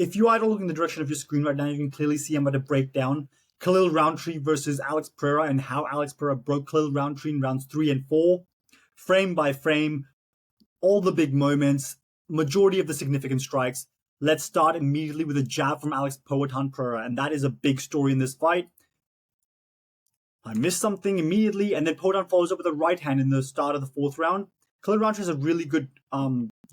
if you are to look in the direction of your screen right now, you can clearly see I'm about to break down Khalil Rountree versus Alex Pereira and how Alex Pereira broke Khalil Rountree in rounds 3 and 4, frame by frame, all the big moments, majority of the significant strikes. Let's start immediately with a jab from Alex Poatan Pereira, and that is a big story in this fight. I missed something immediately, and then Poatan follows up with a right hand in the start of the 4th round. Khalil Rountree is a really good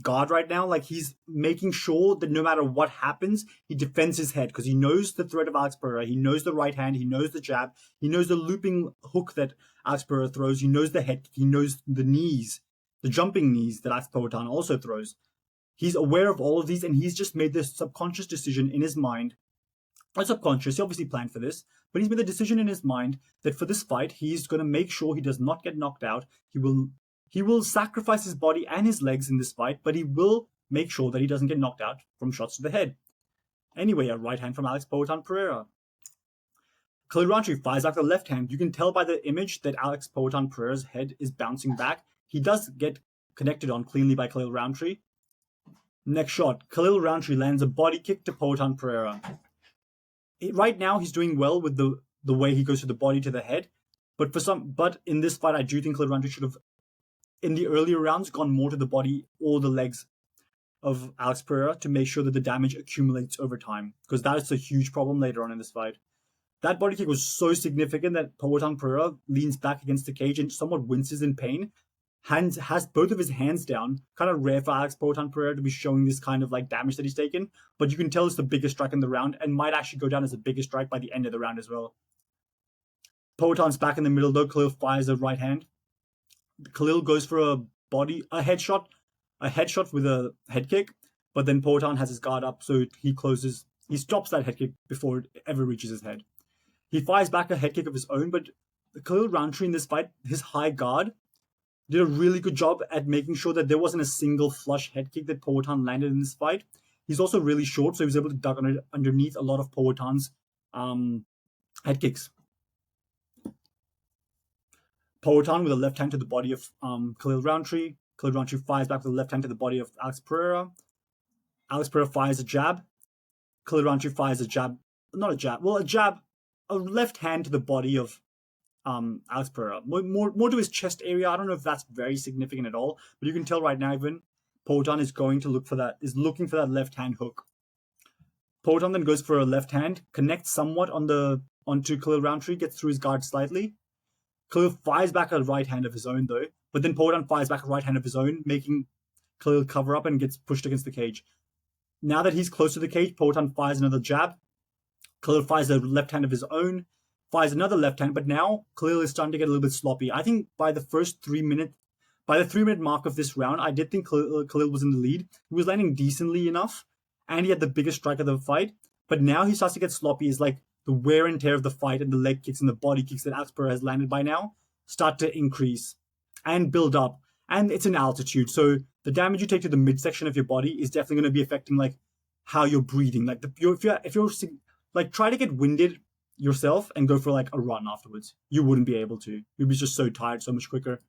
guard right now. Like, he's making sure that no matter what happens, he defends his head because he knows the threat of Alex Pereira. He knows the right hand. He knows the jab. He knows the looping hook that Alex Pereira throws. He knows the head. He knows the knees, the jumping knees that Alex Poatan also throws. He's aware of all of these, and he's just made this subconscious decision in his mind. Not subconscious, he obviously planned for this, but he's made the decision in his mind that for this fight, he's going to make sure he does not get knocked out. He will sacrifice his body and his legs in this fight, but he will make sure that he doesn't get knocked out from shots to the head. Anyway, a right hand from Alex Poatan Pereira. Khalil Rountree fires back the left hand. You can tell by the image that Alex Poatan Pereira's head is bouncing back. He does get connected on cleanly by Khalil Rountree. Next shot, Khalil Rountree lands a body kick to Poatan Pereira. Right now, he's doing well with the way he goes to the body to the head, but in this fight, I do think Khalil Rountree should have, in the earlier rounds, gone more to the body or the legs of Alex Pereira to make sure that the damage accumulates over time, because that's a huge problem later on in this fight. That body kick was so significant that Poatan Pereira leans back against the cage and somewhat winces in pain. Has both of his hands down. Kind of rare for Alex Poatan Pereira to be showing this kind of like damage that he's taken, but you can tell it's the biggest strike in the round and might actually go down as the biggest strike by the end of the round as well. Poatan's back in the middle though. Khalil fires a right hand. Khalil goes for a headshot with a head kick, but then Poatan has his guard up, so he stops that head kick before it ever reaches his head. He fires back a head kick of his own, but Khalil Rountree in this fight, his high guard, did a really good job at making sure that there wasn't a single flush head kick that Poatan landed in this fight. He's also really short, so he was able to duck underneath a lot of Poatan's head kicks. Poatan with a left hand to the body of Khalil Rountree. Khalil Rountree fires back with a left hand to the body of Alex Pereira. Alex Pereira fires a jab. Khalil Rountree fires a left hand to the body of Alex Pereira. More to his chest area. I don't know if that's very significant at all, but you can tell right now even Poatan is looking for that left hand hook. Poatan then goes for a left hand, connects somewhat onto Khalil Rountree, gets through his guard slightly. Khalil fires back a right hand of his own though, but then Poatan fires back a right hand of his own, making Khalil cover up and gets pushed against the cage. Now that he's close to the cage, Poatan fires another jab. Khalil fires a left hand of his own, fires another left hand, but now Khalil is starting to get a little bit sloppy. I think by the 3-minute mark of this round, I did think Khalil was in the lead. He was landing decently enough, and he had the biggest strike of the fight, but now he starts to get sloppy. It's like the wear and tear of the fight and the leg kicks and the body kicks that Alex Pereira has landed by now start to increase and build up. And it's an altitude, so the damage you take to the midsection of your body is definitely going to be affecting like how you're breathing. Like if you're like try to get winded yourself and go for like a run afterwards, you wouldn't be able to. You'd be just so tired so much quicker.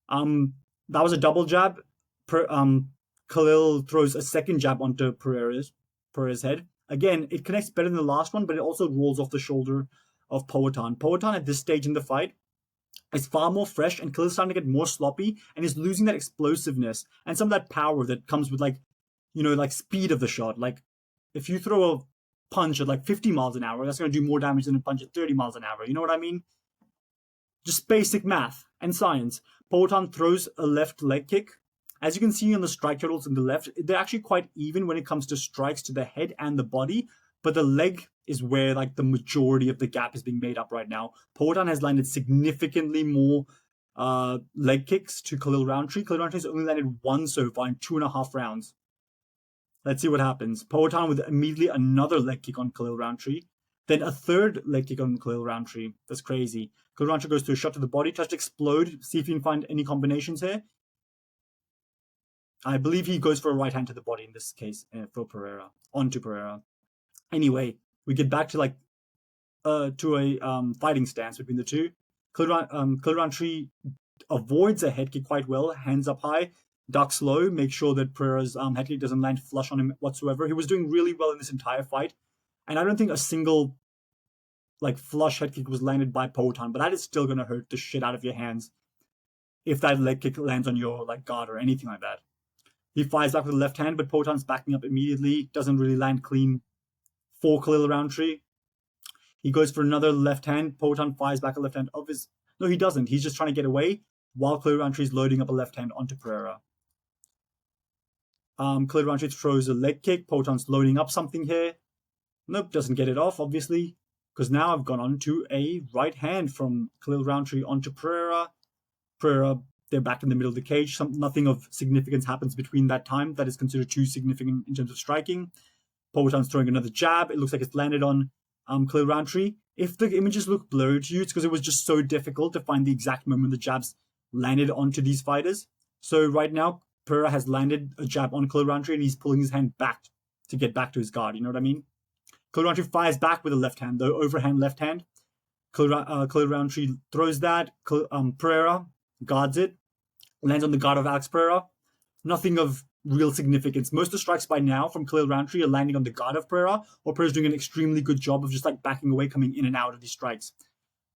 That was a double jab. Khalil throws a second jab onto Pereira's head. Again, it connects better than the last one, but it also rolls off the shoulder of Poatan. Poatan at this stage in the fight is far more fresh, and Khalil's starting to get more sloppy and is losing that explosiveness and some of that power that comes with like speed of the shot. Like if you throw a punch at like 50 miles an hour, that's going to do more damage than a punch at 30 miles an hour. You know what I mean? Just basic math and science. Poatan throws a left leg kick. As you can see on the strike totals on the left, they're actually quite even when it comes to strikes to the head and the body, but the leg is where like the majority of the gap is being made up right now. Poatan has landed significantly more leg kicks to Khalil Rountree. Khalil Rountree has only landed one so far in 2.5 rounds. Let's see what happens. Poatan with immediately another leg kick on Khalil Rountree. Then a third leg kick on Khalil Rountree. That's crazy. Khalil Rountree goes to a shot to the body, tries to explode, see if you can find any combinations here. I believe he goes for a right hand to the body in this case for Pereira, onto Pereira. Anyway, we get back to a fighting stance between the two. Khalil Rountree avoids a head kick quite well, hands up high, ducks low, make sure that Pereira's head kick doesn't land flush on him whatsoever. He was doing really well in this entire fight, and I don't think a single flush head kick was landed by Poatan, but that is still gonna hurt the shit out of your hands if that leg kick lands on your guard or anything like that. He fires back with the left hand, but Poatan's backing up immediately. Doesn't really land clean for Khalil Rountree. He goes for another left hand. Poatan fires back a left hand of his. No, he doesn't. He's just trying to get away while Khalil Rountree is loading up a left hand onto Pereira. Khalil Rountree throws a leg kick. Poatan's loading up something here. Nope, doesn't get it off, obviously, because now I've gone on to a right hand from Khalil Rountree onto Pereira. Pereira, they're back in the middle of the cage. Nothing of significance happens between that time that is considered too significant in terms of striking. Poatan's throwing another jab. It looks like it's landed on Khalil Rountree. If the images look blurry to you, it's because it was just so difficult to find the exact moment the jabs landed onto these fighters. So right now, Pereira has landed a jab on Khalil Rountree and he's pulling his hand back to get back to his guard. You know what I mean? Khalil Rountree fires back with a left hand, the overhand left hand. Khalil Rountree throws that. Pereira guards it, lands on the guard of Alex Pereira. Nothing of real significance. Most of the strikes by now from Khalil Rountree are landing on the guard of Pereira, or Pereira's doing an extremely good job of just backing away, coming in and out of these strikes.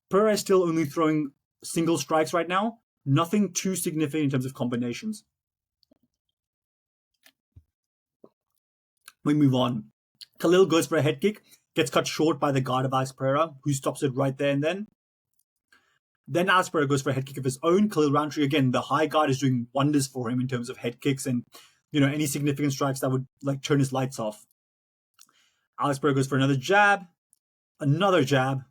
Pereira is still only throwing single strikes right now. Nothing too significant in terms of combinations. We move on. Khalil goes for a head kick, gets cut short by the guard of Alex Pereira, who stops it right there and then. Then Alex Pereira goes for a head kick of his own. Khalil Rountree, again, the high guard is doing wonders for him in terms of head kicks and any significant strikes that would turn his lights off. Alex Pereira goes for another jab, another jab,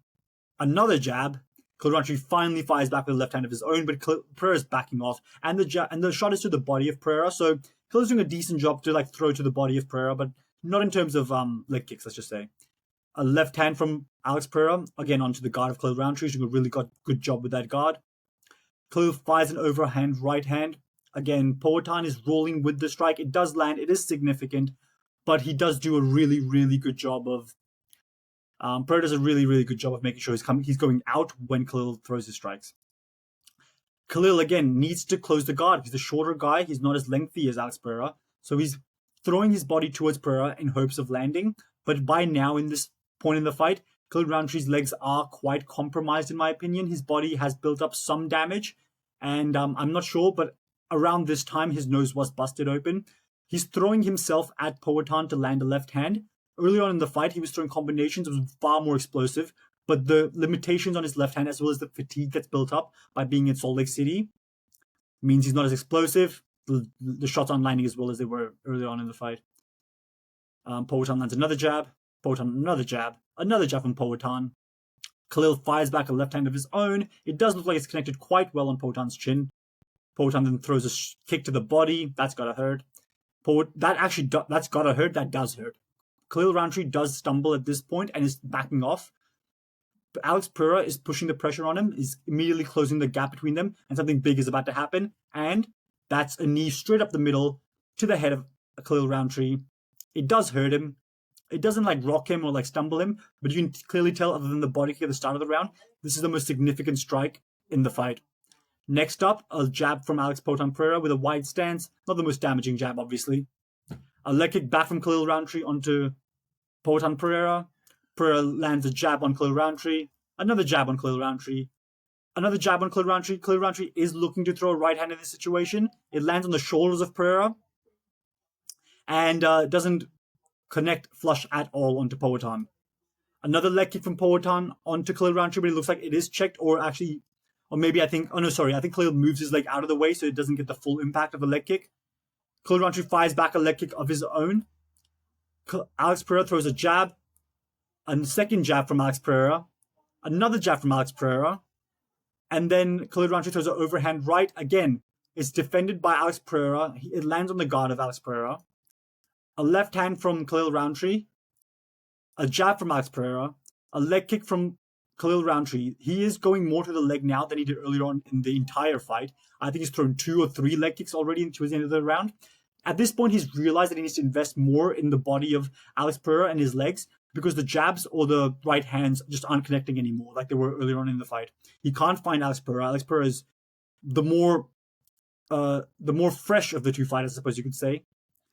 another jab. Khalil Rountree finally fires back with the left hand of his own, but Pereira's backing off, and the shot is to the body of Pereira. So Khalil's doing a decent job to throw to the body of Pereira, but not in terms of leg kicks, let's just say. A left hand from Alex Pereira, again onto the guard of Khalil Rountree. He's doing a really good job with that guard. Khalil fires an overhand right hand. Again, Poatan is rolling with the strike. It does land. It is significant, but he does do a really, really good job of... Pereira does a really, really good job of making sure he's going out when Khalil throws his strikes. Khalil, again, needs to close the guard. He's a shorter guy. He's not as lengthy as Alex Pereira. So he's throwing his body towards Pereira in hopes of landing. But by now, in this point in the fight, Khalil Rountree's legs are quite compromised, in my opinion. His body has built up some damage. And I'm not sure, but around this time, his nose was busted open. He's throwing himself at Poatan to land a left hand. Early on in the fight, he was throwing combinations that was far more explosive, but the limitations on his left hand, as well as the fatigue that's built up by being in Salt Lake City, means he's not as explosive. The shots aren't landing as well as they were early on in the fight. Poatan lands another jab. Poatan another jab. Another jab from Poatan. Khalil fires back a left hand of his own. It does look like it's connected quite well on Poatan's chin. Poatan then throws a kick to the body. That's gotta hurt. That's gotta hurt. That does hurt. Khalil Rountree does stumble at this point and is backing off. But Alex Pereira is pushing the pressure on him, is immediately closing the gap between them, and something big is about to happen. And that's a knee straight up the middle to the head of Khalil Rountree. It does hurt him. It doesn't rock him or stumble him, but you can clearly tell, other than the body kick at the start of the round, this is the most significant strike in the fight. Next up, a jab from Alex Poatan Pereira with a wide stance. Not the most damaging jab, obviously. A leg kick back from Khalil Rountree onto Poatan Pereira. Pereira lands a jab on Khalil Rountree. Another jab on Khalil Rountree. Another jab on Khalil Rountree. Khalil Rountree is looking to throw a right hand in this situation. It lands on the shoulders of Pereira. And doesn't connect flush at all onto Poatan. Another leg kick from Poatan onto Khalil Rountree, but it looks like it is checked, I think Khalil moves his leg out of the way so it doesn't get the full impact of the leg kick. Khalil Rountree fires back a leg kick of his own. Alex Pereira throws a jab, a second jab from Alex Pereira, another jab from Alex Pereira, and then Khalil Rountree throws an overhand right. Again, it's defended by Alex Pereira. It lands on the guard of Alex Pereira. A left hand from Khalil Rountree, a jab from Alex Pereira, a leg kick from Khalil Rountree. He is going more to the leg now than he did earlier on in the entire fight. I think he's thrown 2 or 3 leg kicks already towards the end of the round. At this point, he's realized that he needs to invest more in the body of Alex Pereira and his legs because the jabs or the right hands just aren't connecting anymore like they were earlier on in the fight. He can't find Alex Pereira. Alex Pereira is the more the more fresh of the two fighters, I suppose you could say.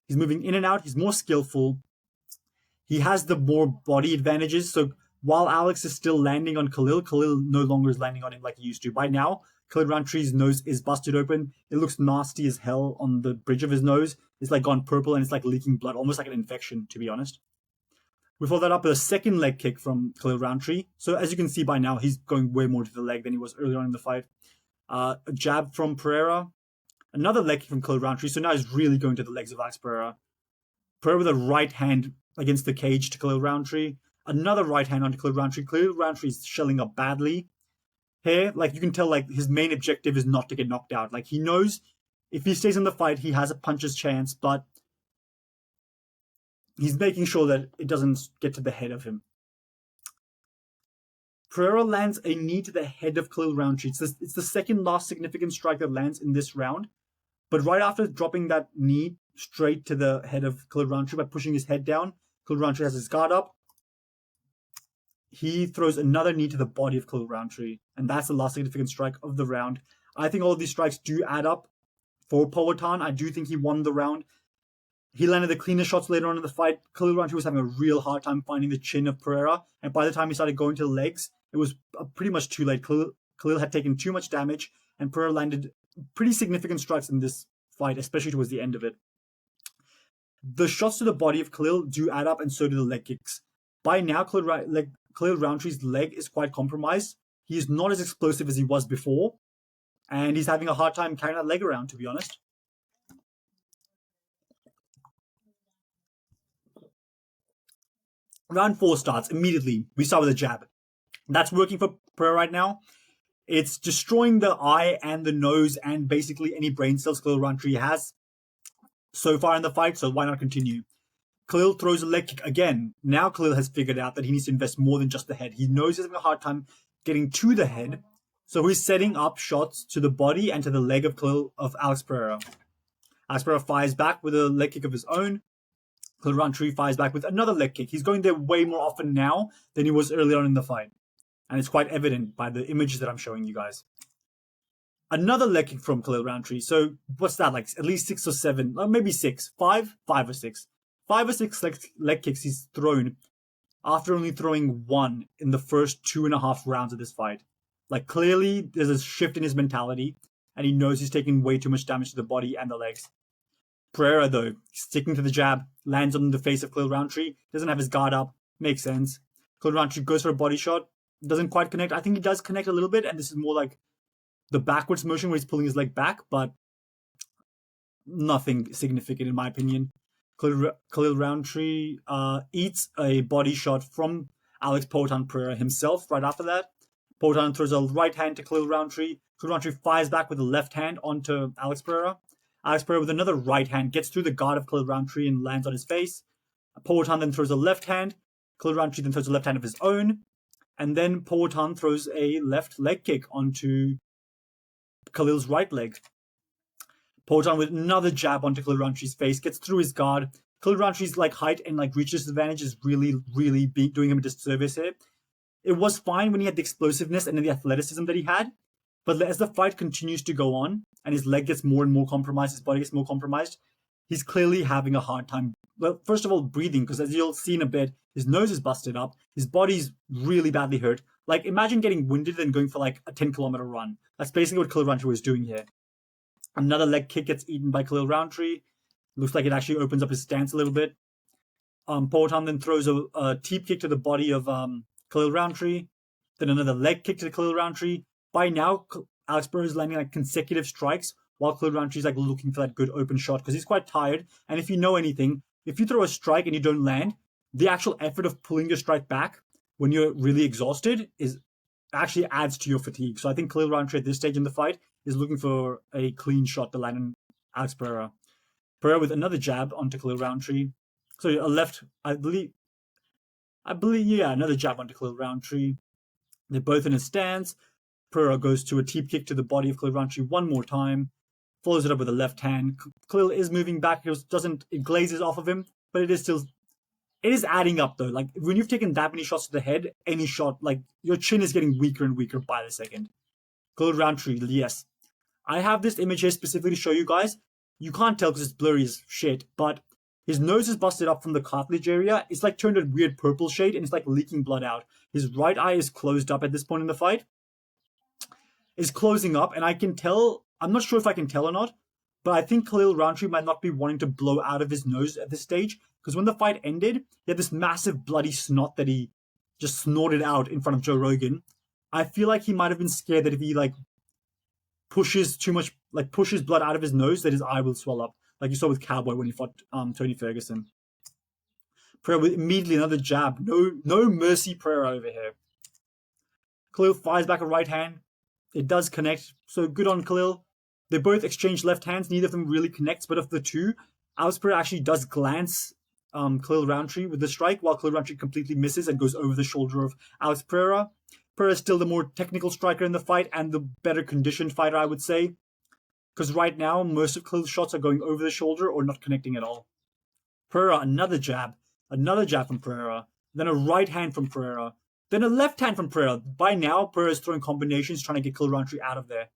He's moving in and out. He's more skillful. He has the more body advantages. So while Alex is still landing on Khalil, Khalil no longer is landing on him like he used to. By now, Khalil Rountree's nose is busted open. It looks nasty as hell on the bridge of his nose. It's like gone purple and it's like leaking blood, almost like an infection, to be honest. We follow that up with a second leg kick from Khalil Rountree. So as you can see by now, he's going way more to the leg than he was earlier on in the fight. A jab from Pereira. Another leg kick from Khalil Rountree. So now he's really going to the legs of Alex Pereira. Pereira with a right hand against the cage to Khalil Rountree. Another right hand onto Khalil Rountree. Khalil Rountree is shelling up badly. Here, like you can tell, like his main objective is not to get knocked out. Like he knows if he stays in the fight, he has a puncher's chance, but he's making sure that it doesn't get to the head of him. Pereira lands a knee to the head of Khalil Rountree. It's the second last significant strike that lands in this round. But right after dropping that knee straight to the head of Khalil Rountree by pushing his head down, Khalil Rountree has his guard up. He throws another knee to the body of Khalil Rountree, and that's the last significant strike of the round. I think all of these strikes do add up for Poatan. I do think he won the round. He landed the cleaner shots later on in the fight. Khalil Rountree was having a real hard time finding the chin of Pereira, and by the time he started going to the legs, it was pretty much too late. Khalil had taken too much damage, and Pereira landed pretty significant strikes in this fight, especially towards the end of it. The shots to the body of Khalil do add up, and so do the leg kicks. By now, Khalil Rountree's leg is quite compromised. He is not as explosive as he was before, and he's having a hard time carrying that leg around, to be honest. Round 4 starts immediately. We start with a jab. That's working for Pereira right now. It's destroying the eye and the nose and basically any brain cells Khalil Rountree has so far in the fight, so why not continue? Khalil throws a leg kick again. Now Khalil has figured out that he needs to invest more than just the head. He knows he's having a hard time getting to the head, so he's setting up shots to the body and to the leg of Alex Pereira. Alex Pereira fires back with a leg kick of his own. Khalil Rountree fires back with another leg kick. He's going there way more often now than he was earlier on in the fight, and it's quite evident by the images that I'm showing you guys. Another leg kick from Khalil Rountree. So what's that, like at least 6 or 7, or maybe 6, 5 or 6. 5 or 6 leg kicks he's thrown after only throwing one in the first 2.5 rounds of this fight. Like clearly there's a shift in his mentality and he knows he's taking way too much damage to the body and the legs. Pereira though, sticking to the jab, lands on the face of Khalil Rountree, doesn't have his guard up, makes sense. Khalil Rountree goes for a body shot, doesn't quite connect. I think he does connect a little bit, and this is more like the backwards motion where he's pulling his leg back, but nothing significant in my opinion. Khalil Rountree eats a body shot from Alex Poatan Pereira himself right after that. Poatan throws a right hand to Khalil Rountree. Khalil Rountree fires back with a left hand onto Alex Pereira. Alex Pereira with another right hand gets through the guard of Khalil Rountree and lands on his face. Poatan then throws a left hand. Khalil Rountree then throws a left hand of his own. And then Poatan throws a left leg kick onto Khalil's right leg. Poatan with another jab onto Khalil Rountree's face, gets through his guard. Khalil Rountree's like height and like reach disadvantage is really doing him a disservice here. It was fine when he had the explosiveness and the athleticism that he had, but as the fight continues to go on and his leg gets more and more compromised, his body gets more compromised, he's clearly having a hard time. Well, first of all, breathing, because as you'll see in a bit, his nose is busted up, his body's really badly hurt. Like, imagine getting winded and going for like a 10-kilometer run. That's basically what Khalil Rountree was doing here. Another leg kick gets eaten by Khalil Rountree. Looks like it actually opens up his stance a little bit. Poatan then throws a teep kick to the body of Khalil Rountree. Then another leg kick to Khalil Rountree. By now, Alex Pereira is landing like consecutive strikes while Khalil Rountree is like looking for that good open shot because he's quite tired. And if you know anything, if you throw a strike and you don't land, the actual effort of pulling your strike back when you're really exhausted is actually adds to your fatigue. So I think Khalil Rountree at this stage in the fight is looking for a clean shot to land on Alex Pereira. Pereira with another jab onto Khalil Rountree. So a left, I believe, another jab onto Khalil Rountree. They're both in a stance. Pereira goes to a teep kick to the body of Khalil Rountree one more time. Follows it up with a left hand. Khalil is moving back. It glazes off of him, but it is adding up though. Like when you've taken that many shots to the head, any shot, like your chin is getting weaker and weaker by the second. Khalil Rountree, yes. I have this image here specifically to show you guys. You can't tell because it's blurry as shit, but his nose is busted up from the cartilage area. It's like turned a weird purple shade and it's like leaking blood out. His right eye is closed up at this point in the fight. Is closing up, and I can tell, I'm not sure if I can tell or not, but I think Khalil Rountree might not be wanting to blow out of his nose at this stage, because when the fight ended, he had this massive bloody snot that he just snorted out in front of Joe Rogan. I feel like he might have been scared that if he like pushes too much, like pushes blood out of his nose, that his eye will swell up, like you saw with Cowboy when he fought Tony Ferguson. Pereira with immediately another jab. No mercy Pereira over here. Khalil fires back a right hand. It does connect, so good on Khalil. They both exchange left hands. Neither of them really connects, but of the two, Alex Pereira actually does glance Khalil Rountree with the strike, while Khalil Rountree completely misses and goes over the shoulder of Alex Pereira. Pereira is still the more technical striker in the fight and the better conditioned fighter, I would say. Because right now, most of Khalil's shots are going over the shoulder or not connecting at all. Pereira, another jab from Pereira, then a right hand from Pereira, then a left hand from Pereira. By now, Pereira is throwing combinations, trying to get Khalil Rountree out of there.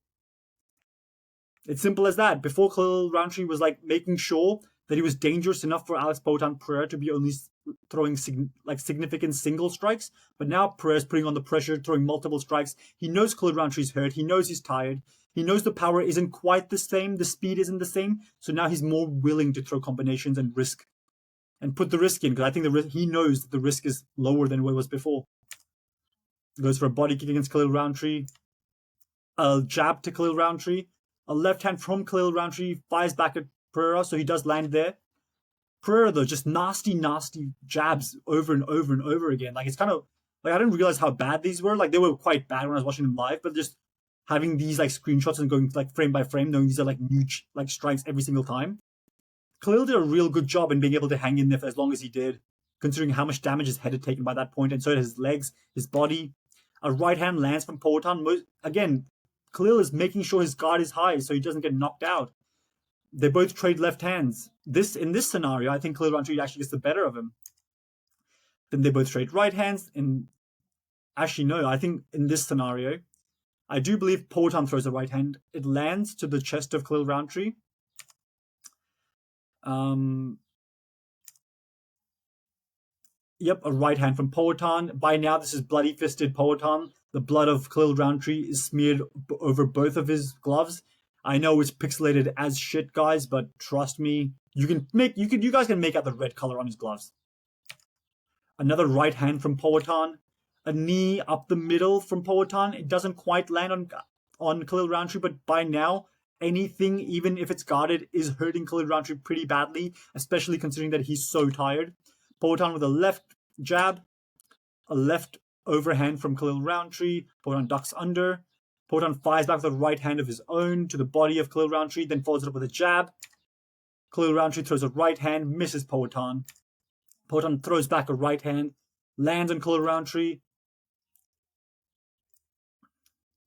It's simple as that. Before, Khalil Rountree was like making sure that he was dangerous enough for Alex Poatan Pereira to be only throwing significant single strikes. But now Pereira's putting on the pressure, throwing multiple strikes. He knows Khalil Rountree's hurt. He knows he's tired. He knows the power isn't quite the same. The speed isn't the same. So now he's more willing to throw combinations and risk. And put the risk in, because I think he knows that the risk is lower than what it was before. Goes for a body kick against Khalil Rountree. A jab to Khalil Rountree. A left hand from Khalil Rountree. Fires back at Pereira, so he does land there. Pereira, though, just nasty jabs over and over and over again. Like, it's kind of, like, I didn't realize how bad these were. Like, they were quite bad when I was watching them live, but just having these, like, screenshots and going, like, frame by frame, knowing these are, like, huge, like, strikes every single time. Khalil did a real good job in being able to hang in there for as long as he did, considering how much damage his head had taken by that point, and so did his legs, his body. A right hand lands from Poatan. Again, Khalil is making sure his guard is high so he doesn't get knocked out. They both trade left hands. In this scenario, I think Khalil Rountree actually gets the better of him. Then they both trade right hands. Actually, no, I think in this scenario, I do believe Poatan throws a right hand. It lands to the chest of Khalil Rountree. Yep, a right hand from Poatan. By now, this is bloody-fisted Poatan. The blood of Khalil Rountree is smeared over both of his gloves. I know it's pixelated as shit, guys, but trust me, you guys can make out the red color on his gloves. Another right hand from Poatan. A knee up the middle from Poatan. It doesn't quite land on Khalil Rountree, but by now, anything, even if it's guarded, is hurting Khalil Rountree pretty badly, especially considering that he's so tired. Poatan with a left jab, a left overhand from Khalil Rountree. Poatan ducks under. Poatan fires back with a right hand of his own to the body of Khalil Rountree, then follows it up with a jab. Khalil Rountree throws a right hand, misses Poatan. Poatan throws back a right hand, lands on Khalil Rountree.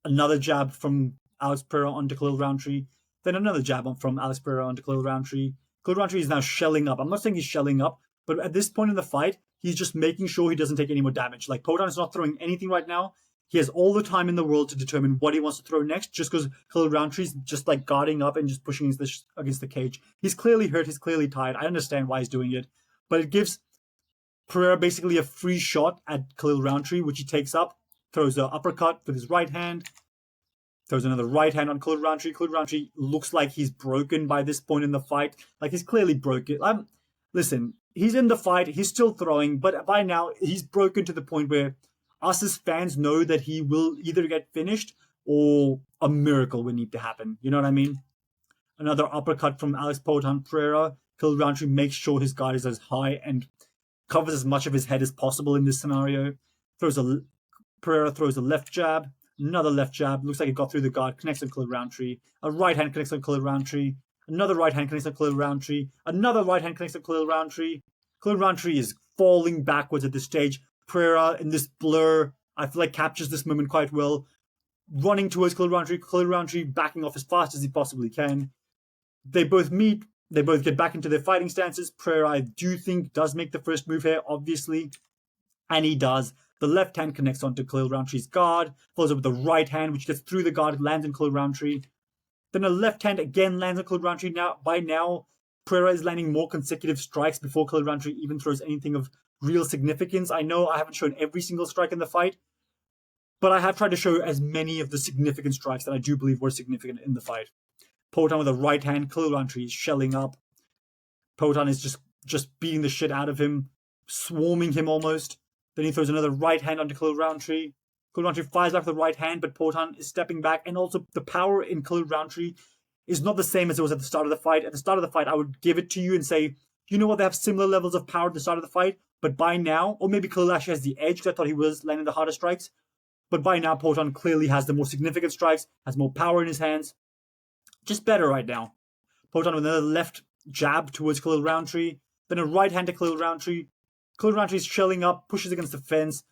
Another jab from Alex Pereira onto Khalil Rountree. Then another jab from Alex Pereira onto Khalil Rountree. Khalil Rountree is now shelling up. I'm not saying he's shelling up, but at this point in the fight, he's just making sure he doesn't take any more damage. Like, Poatan is not throwing anything right now. He has all the time in the world to determine what he wants to throw next, just because Khalil Rountree's just like guarding up and just pushing against the cage. He's clearly hurt. He's clearly tired. I understand why he's doing it, but it gives Pereira basically a free shot at Khalil Rountree, which he takes up, throws an uppercut with his right hand, throws another right hand on Khalil Rountree. Khalil Rountree looks like he's broken by this point in the fight. Like, he's clearly broken. Listen, he's in the fight. He's still throwing, but by now he's broken to the point where us as fans know that he will either get finished or a miracle will need to happen. You know what I mean? Another uppercut from Alex Poatan Pereira. Khalil Rountree makes sure his guard is as high and covers as much of his head as possible in this scenario. Pereira throws a left jab. Another left jab. Looks like it got through the guard. Connects on Khalil Rountree. A right hand connects on Khalil Rountree. Another right hand connects on Khalil Rountree. Another right hand connects on Khalil Rountree. Khalil Rountree is falling backwards at this stage. Pereira, in this blur, I feel like captures this moment quite well. Running towards Khalil Rountree backing off as fast as he possibly can. They both meet. They both get back into their fighting stances. Pereira, I do think, does make the first move here, obviously. And he does. The left hand connects onto Khalil Rountree's guard. Follows up with the right hand, which gets through the guard, lands on Khalil Rountree. Then a left hand again lands on Khalil Rountree. By now, Pereira is landing more consecutive strikes before Khalil Rountree even throws anything of real significance. I know I haven't shown every single strike in the fight, but I have tried to show as many of the significant strikes that I do believe were significant in the fight. Poatan with a right hand, Khalil Rountree is shelling up. Poatan is just beating the shit out of him, swarming him almost. Then he throws another right hand onto Khalil Rountree. Khalil Rountree fires back with the right hand, but Poatan is stepping back. And also, the power in Khalil Rountree is not the same as it was at the start of the fight. At the start of the fight, I would give it to you and say, you know what, they have similar levels of power at the start of the fight, but by now, or maybe Khalil actually has the edge because I thought he was landing the harder strikes, but by now, Poatan clearly has the more significant strikes, has more power in his hands. Just better right now. Poatan with another left jab towards Khalil Rountree, then a right hand to Khalil Rountree. Khalil Rountree is shelling up, pushes against the fence.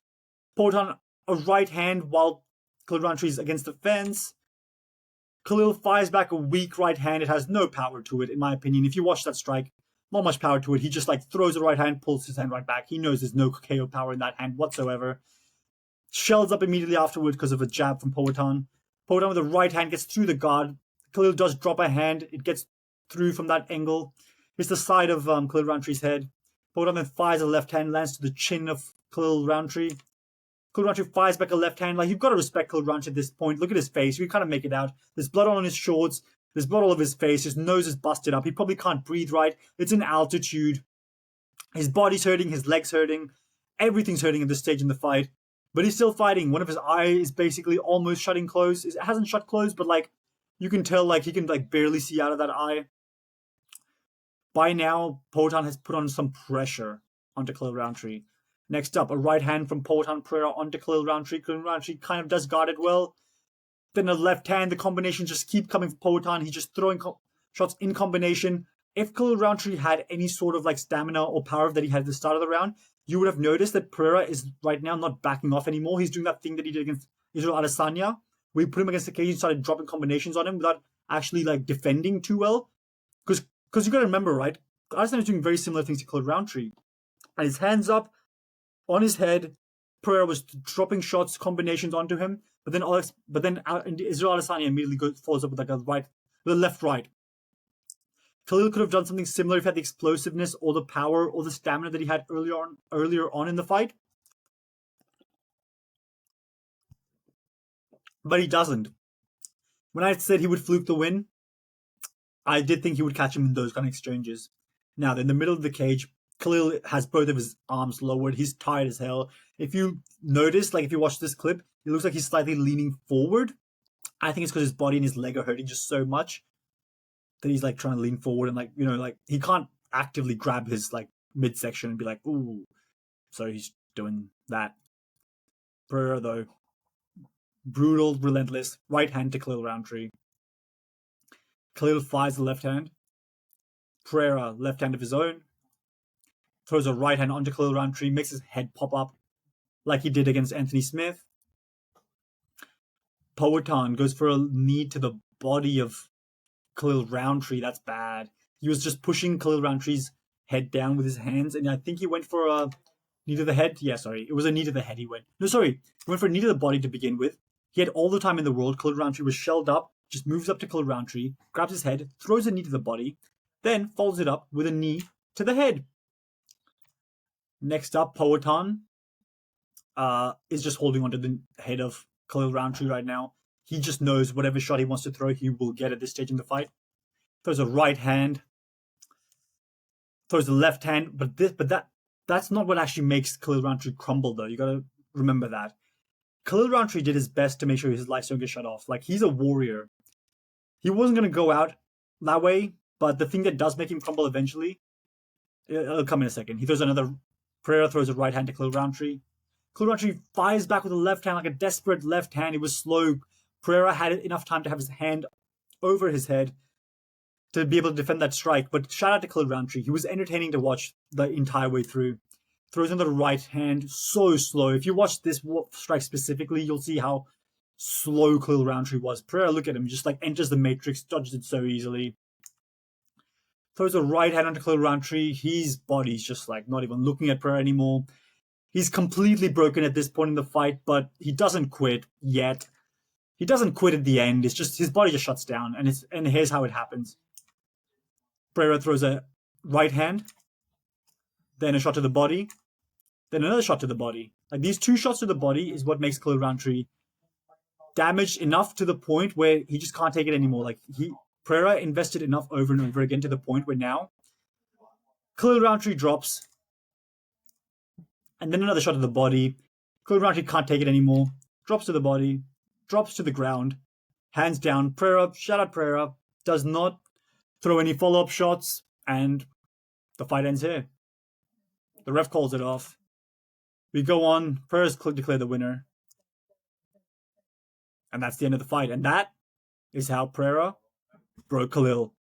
Poatan a right hand while Khalil Rountree is against the fence. Khalil fires back a weak right hand. It has no power to it, in my opinion. If you watch that strike, not much power to it. He just throws a right hand, pulls his hand right back. He knows there's no KO power in that hand whatsoever. Shells up immediately afterward because of a jab from Poatan. Poatan with the right hand gets through the guard. Khalil does drop a hand. It gets through from that angle. It's the side of Khalil Rountree's head. Poatan then fires a left hand, lands to the chin of Khalil Rountree. Khalil Rountree fires back a left hand. You've got to respect Khalil Rountree at this point. Look at his face. You can kind of make it out. There's blood on his shorts. There's blood all over his face. His nose is busted up. He probably can't breathe right. It's in altitude. His body's hurting. His legs hurting. Everything's hurting at this stage in the fight. But he's still fighting. One of his eyes is basically almost shutting closed. It hasn't shut closed, but you can tell he can barely see out of that eye. By now, Poatan has put on some pressure onto Khalil Rountree. Next up, a right hand from Poatan Pereira onto Khalil Rountree. Khalil Rountree kind of does guard it well. Then a left hand. The combinations just keep coming from Poatan. He's just throwing shots in combination. If Khalil Rountree had any sort of stamina or power that he had at the start of the round, you would have noticed that Pereira is right now not backing off anymore. He's doing that thing that he did against Israel Adesanya, where he put him against the cage and started dropping combinations on him without actually defending too well. Because you got to remember, right? Adesanya is doing very similar things to Khalil Rountree. And his hands up on his head, Pereira was dropping shots, combinations onto him, but then Israel Adesanya immediately follows up with a left right. Khalil could have done something similar if he had the explosiveness or the power or the stamina that he had earlier on in the fight. But he doesn't. When I said he would fluke the win, I did think he would catch him in those kind of exchanges. Now, in the middle of the cage, Khalil has both of his arms lowered. He's tired as hell. If you notice, if you watch this clip, it looks like he's slightly leaning forward. I think it's because his body and his leg are hurting just so much that he's trying to lean forward and he can't actively grab his midsection and be ooh. So he's doing that. Pereira though, brutal, relentless, right hand to Khalil Rountree. Khalil fires the left hand. Pereira, left hand of his own, throws a right hand onto Khalil Rountree, makes his head pop up like he did against Anthony Smith. Poatan goes for a knee to the body of Khalil Rountree. That's bad. He was just pushing Khalil Rountree's head down with his hands, and I think he went for a knee to the head. Yeah, sorry. It was a knee to the head he went. No, sorry. He went for a knee to the body to begin with. He had all the time in the world. Khalil Rountree was shelled up, just moves up to Khalil Rountree, grabs his head, throws a knee to the body, then follows it up with a knee to the head. Next up, Poatan is just holding onto the head of Khalil Rountree right now. He just knows whatever shot he wants to throw, he will get at this stage in the fight. Throws a right hand, throws the left hand, but that's not what actually makes Khalil Rountree crumble, though. You gotta remember that. Khalil Rountree did his best to make sure his lights don't get shut off. He's a warrior. He wasn't gonna go out that way, but the thing that does make him crumble eventually, it'll come in a second. He throws Pereira throws a right hand to Khalil Rountree. Khalil Rountree fires back with a left hand, a desperate left hand. It was slow. Pereira had enough time to have his hand over his head to be able to defend that strike. But shout out to Khalil Rountree. He was entertaining to watch the entire way through. Throws in the right hand, so slow. If you watch this strike specifically, you'll see how slow Khalil Rountree was. Pereira, look at him, just enters the matrix, dodges it so easily. Throws a right hand onto Khalil Rountree. His body's just not even looking at Pereira anymore. He's completely broken at this point in the fight, but he doesn't quit yet. He doesn't quit at the end. It's just his body just shuts down, and here's how it happens. Pereira throws a right hand, then a shot to the body, then another shot to the body. Like these two shots to the body is what makes Khalil Rountree damaged enough to the point where he just can't take it anymore. Like Pereira invested enough over and over again to the point where now Khalil Rountree drops, and then another shot to the body. Khalil Rountree can't take it anymore. Drops to the body, drops to the ground, hands down. Pereira, shout out Pereira, does not throw any follow-up shots, and the fight ends here. The ref calls it off. We go on. Pereira's declared the winner. And that's the end of the fight. And that is how Pereira broke Khalil.